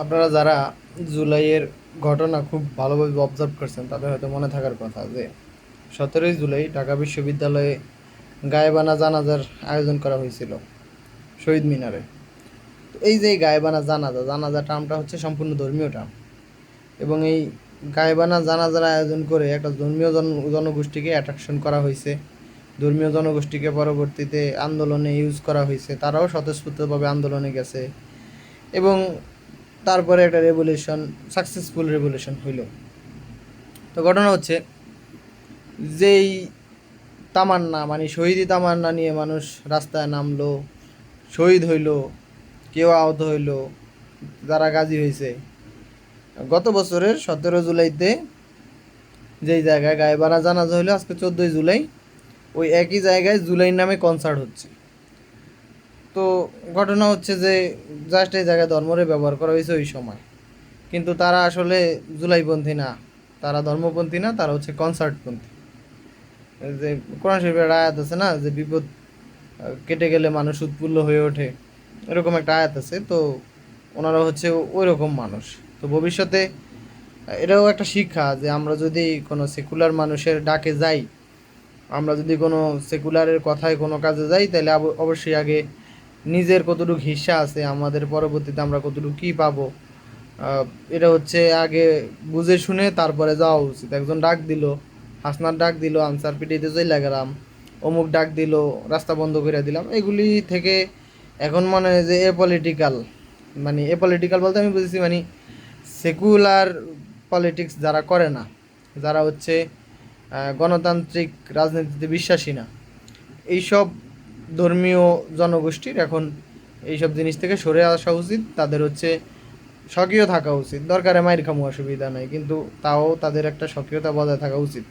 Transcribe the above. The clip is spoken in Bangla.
আপনারা যারা জুলাইয়ের ঘটনা খুব ভালোভাবে অবজার্ভ করছেন তাদের হয়তো মনে থাকার কথা যে 17ই জুলাই ঢাকা বিশ্ববিদ্যালয়ে গায়েবানা জানাজার আয়োজন করা হয়েছিল শহীদ মিনারে। তো এই যে গায়েবানা জানাজা জানাজা টার্মটা হচ্ছে সম্পূর্ণ ধর্মীয় টার্ম, এবং এই গায়েবানা জানাজার আয়োজন করে একটা ধর্মীয় জনগোষ্ঠীকে অ্যাট্রাকশন করা হয়েছে। ধর্মীয় জনগোষ্ঠীকে পরবর্তীতে আন্দোলনে ইউজ করা হয়েছে, তারাও স্বতঃস্ফূর্তভাবে আন্দোলনে গেছে এবং তারপরে একটা রেভলিউশন, সাকসেসফুল রেভলিউশন হইল। তো ঘটনা হচ্ছে যেই তামান্না মানে শহীদি তামান্না নিয়ে মানুষ রাস্তায় নামলো, শহীদ হইল, কেউ আহত হইল, যারা গাজী হয়েছে। গত বছরের 17 জুলাইতে যেই জায়গায় গায়েবানা জানাজা হইলো আজকে 14ই জুলাই, ওই একই জায়গায় জুলাই নামে কনসার্ট হচ্ছে। তো ঘটনা হচ্ছে যে জাস্ট এই জায়গায় ধর্মরে ব্যবহার করা হয়েছে ওই সময়, কিন্তু তারা আসলে জুলাইপন্থী না, তারা ধর্মপন্থী না, তারা হচ্ছে কনসার্টপন্থী। যে কোরআন শরীফের আয়াত আছে না, যে বিপদ কেটে গেলে মানুষ উৎফুল্ল হয়ে ওঠে, এরকম একটা আয়াত আছে। তো ওনারা হচ্ছে ওই রকম মানুষ। তো ভবিষ্যতে এটাও একটা শিক্ষা যে আমরা যদি কোনো সেকুলার মানুষের ডাকে যাই, আমরা যদি কোনো সেকুলারের কথায় কোনো কাজে যাই, তাহলে অবশ্যই আগে নিজের কতটুকু হিস্সা আছে, আমাদের পরবর্তীতে আমরা কতটুকু কী পাবো, এটা হচ্ছে আগে বুঝে শুনে তারপরে যাওয়া উচিত। একজন ডাক দিল, হাসনার ডাক দিল, আনসার পিটিতে চইলা গেলাম, অমুক ডাক দিল, রাস্তা বন্ধ করে দিলাম, এগুলি থেকে এখন মনে হয় যে পলিটিক্যাল, মানে পলিটিক্যাল বলতে আমি বুঝেছি মানে সেকুলার পলিটিক্স যারা করে না, যারা হচ্ছে গণতান্ত্রিক রাজনীতিতে বিশ্বাসী না, এইসব ধর্মীয় জনগোষ্ঠীর এখন এইসব জিনিস থেকে সরে আসা উচিত। তাদের হচ্ছে সক্রিয় থাকা উচিত, দরকারে মাইর খামু অসুবিধা নাই, কিন্তু তাও তাদের একটা সক্রিয়তা বজায় থাকা উচিত।